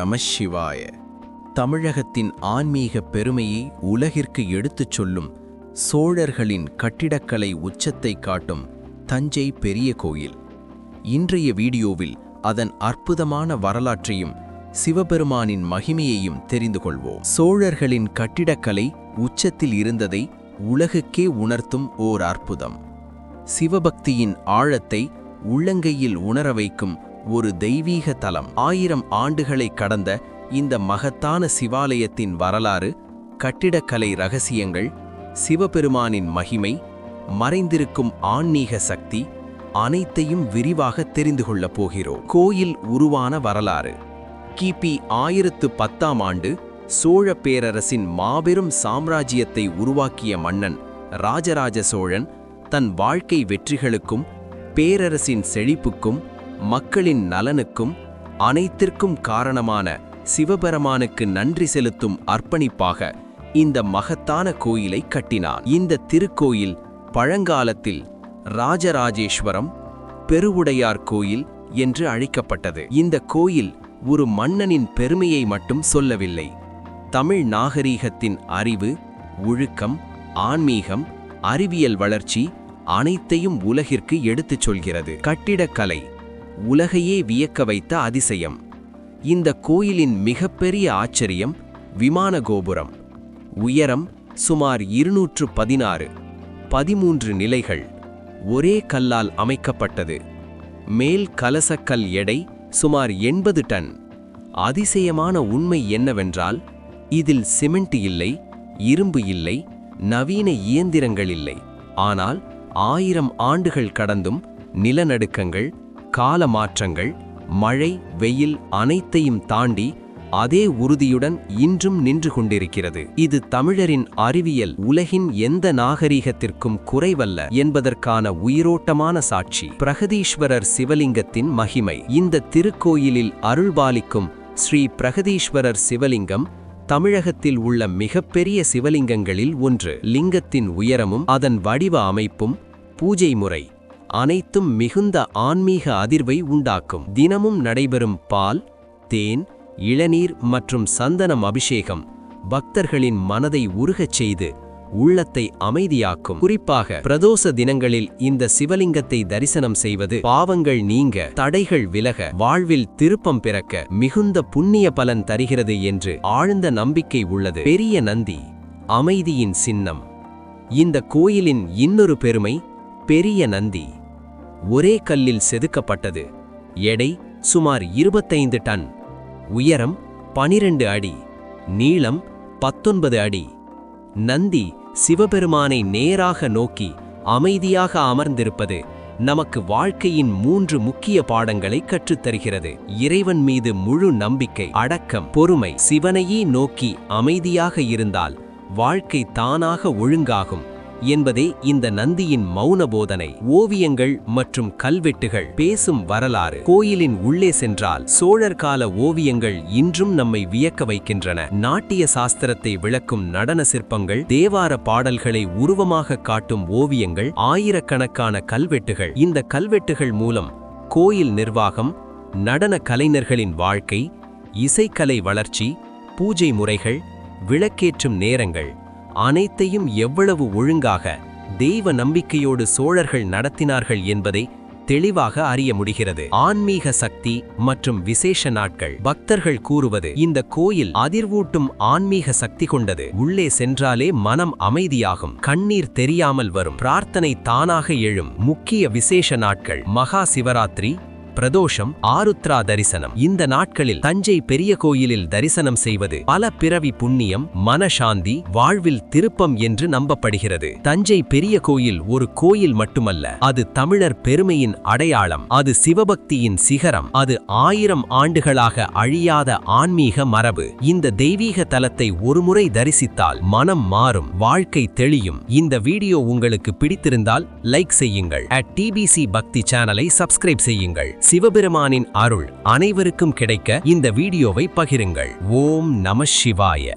நம சிவாய. தமிழகத்தின் ஆன்மீக பெருமையை உலகிற்கு எடுத்துச் சொல்லும் சோழர்களின் கட்டிடக்கலை உச்சத்தை காட்டும் தஞ்சை பெரிய கோயில். இன்றைய வீடியோவில் அதன் அற்புதமான வரலாற்றையும் சிவபெருமானின் மகிமையையும் தெரிந்து கொள்வோம். சோழர்களின் கட்டிடக்கலை உச்சத்தில் இருந்ததை உலகுக்கே உணர்த்தும் ஓர் அற்புதம். சிவபக்தியின் ஆழத்தை உள்ளங்கையில் உணர வைக்கும் ஒரு தெய்வீக தலம். 1000 ஆண்டுகளை கடந்த இந்த மகத்தான சிவாலயத்தின் வரலாறு, கட்டிடக்கலை ரகசியங்கள், சிவபெருமானின் மகிமை, மறைந்திருக்கும் ஆன்மீக சக்தி அனைத்தையும் விரிவாக தெரிந்து கொள்ளப் போகிறோம். கோயில் உருவான வரலாறு. கிபி 1010ஆம் ஆண்டு சோழ பேரரசின் மாபெரும் சாம்ராஜ்யத்தை உருவாக்கிய மன்னன் ராஜராஜ சோழன் தன் வாழ்க்கை வெற்றிகளுக்கும் பேரரசின் செழிப்புக்கும் மக்களின் நலனுக்கும் அனைத்திற்கும் காரணமான சிவபெருமானுக்கு நன்றி செலுத்தும் அர்ப்பணிப்பாக இந்த மகத்தான கோயிலை கட்டினார். இந்த திருக்கோயில் பழங்காலத்தில் ராஜராஜேஸ்வரம் பெருவுடையார் கோயில் என்று அழைக்கப்பட்டது. இந்த கோயில் ஒரு மன்னனின் பெருமையை மட்டும் சொல்லவில்லை, தமிழ் நாகரீகத்தின் அறிவு, ஒழுக்கம், ஆன்மீகம், அறிவியல் வளர்ச்சி அனைத்தையும் உலகிற்கு எடுத்துச் சொல்கிறது. கட்டிடக்கலை உலகையே வியக்க வைத்த அதிசயம். இந்த கோயிலின் மிகப்பெரிய ஆச்சரியம் விமான கோபுரம். உயரம் சுமார் 216, 13 நிலைகள், ஒரே கல்லால் அமைக்கப்பட்டது. மேல் கலசக்கல் எடை சுமார் 80 டன். அதிசயமான உண்மை என்னவென்றால், இதில் சிமெண்ட் இல்லை, இரும்பு இல்லை, நவீன இயந்திரங்கள் இல்லை. ஆனால் 1000 ஆண்டுகள் கடந்தும் நிலநடுக்கங்கள், கால மாற்றங்கள், மழை, வெயில் அனைத்தையும் தாண்டி அதே உறுதியுடன் இன்றும் நின்று கொண்டிருக்கிறது. இது தமிழரின் அறிவியல் உலகின் எந்த நாகரீகத்திற்கும் குறைவல்ல என்பதற்கான உயிரோட்டமான சாட்சி. பிரகதீஸ்வரர் சிவலிங்கத்தின் மகிமை. இந்த திருக்கோயிலில் அருள்பாலிக்கும் ஸ்ரீ பிரகதீஸ்வரர் சிவலிங்கம் தமிழகத்தில் உள்ள மிகப்பெரிய சிவலிங்கங்களில் ஒன்று. லிங்கத்தின் உயரமும் அதன் வடிவ அமைப்பும் பூஜை முறை அனைத்தும் மிகுந்த ஆன்மீக அதிர்வை உண்டாக்கும். தினமும் நடைபெறும் பால், தேன், இளநீர் மற்றும் சந்தனம் அபிஷேகம் பக்தர்களின் மனதை உருகச் செய்து உள்ளத்தை அமைதியாக்கும். குறிப்பாக பிரதோஷ தினங்களில் இந்த சிவலிங்கத்தை தரிசனம் செய்வது பாவங்கள் நீங்க, தடைகள் விலக, வாழ்வில் திருப்பம் பிறக்க மிகுந்த புண்ணிய பலன் தருகிறது என்று ஆழ்ந்த நம்பிக்கை உள்ளது. பெரிய நந்தி அமைதியின் சின்னம். இந்த கோயிலின் இன்னொரு பெருமை பெரிய நந்தி. ஒரே கல்லில் செதுக்கப்பட்டது. எடை சுமார் 25 டன். உயரம் 12 அடி. நீளம் 19 அடி. நந்தி சிவபெருமானை நேராக நோக்கி அமைதியாக அமர்ந்திருப்பது நமக்கு வாழ்க்கையின் 3 முக்கிய பாடங்களை கற்றுத்தருகிறது. இறைவன் மீது முழு நம்பிக்கை, அடக்கம், பொறுமை. சிவனையே நோக்கி அமைதியாக இருந்தால் வாழ்க்கை தானாக ஒழுங்காகும் என்பதே இந்த நந்தியின் மௌன போதனை. ஓவியங்கள் மற்றும் கல்வெட்டுகள் பேசும் வரலாறு. கோயிலின் உள்ளே சென்றால் சோழர் கால ஓவியங்கள் இன்றும் நம்மை வியக்க வைக்கின்றன. நாட்டிய சாஸ்திரத்தை விளக்கும் நடன சிற்பங்கள், தேவார பாடல்களை உருவமாக காட்டும் ஓவியங்கள், ஆயிரக்கணக்கான கல்வெட்டுகள். இந்த கல்வெட்டுகள் மூலம் கோயில் நிர்வாகம், நடன கலைஞர்களின் வாழ்க்கை, இசைக்கலை வளர்ச்சி, பூஜை முறைகள், விளக்கேற்றும் நேரங்கள் அனைத்தையும் எவ்வளவு ஒழுங்காக தெய்வ நம்பிக்கையோடு சோழர்கள் நடத்தினார்கள் என்பதை தெளிவாக அறிய முடிகிறது. ஆன்மீக சக்தி மற்றும் விசேஷ நாட்கள். பக்தர்கள் கூறுவது, இந்த கோயில் அதிர்வூட்டும் ஆன்மீக சக்தி கொண்டது. உள்ளே சென்றாலே மனம் அமைதியாகும், கண்ணீர் தெரியாமல் வரும், பிரார்த்தனை தானாக எழும். முக்கிய விசேஷ நாட்கள். மகா சிவராத்திரி, பிரதோஷம், ஆருத்ரா தரிசனம். இந்த நாட்களில் தஞ்சை பெரிய கோயிலில் தரிசனம் செய்வது பல பிறவி புண்ணியம், மனசாந்தி, வாழ்வில் திருப்பம் என்று நம்பப்படுகிறது. தஞ்சை பெரிய கோயில் ஒரு கோயில் மட்டுமல்ல, அது தமிழர் பெருமையின் அடையாளம். அது சிவபக்தியின் சிகரம். அது 1000 ஆண்டுகளாக அழியாத ஆன்மீக மரபு. இந்த தெய்வீக தலத்தை ஒருமுறை தரிசித்தால் மனம் மாறும், வாழ்க்கை தெளியும். இந்த வீடியோ உங்களுக்கு பிடித்திருந்தால் லைக் செய்யுங்கள். TBC பக்தி சேனலை சப்ஸ்கிரைப் செய்யுங்கள். சிவபெருமானின் அருள் அனைவருக்கும் கிடைக்க இந்த வீடியோவை பகிருங்கள். ஓம் நம சிவாய.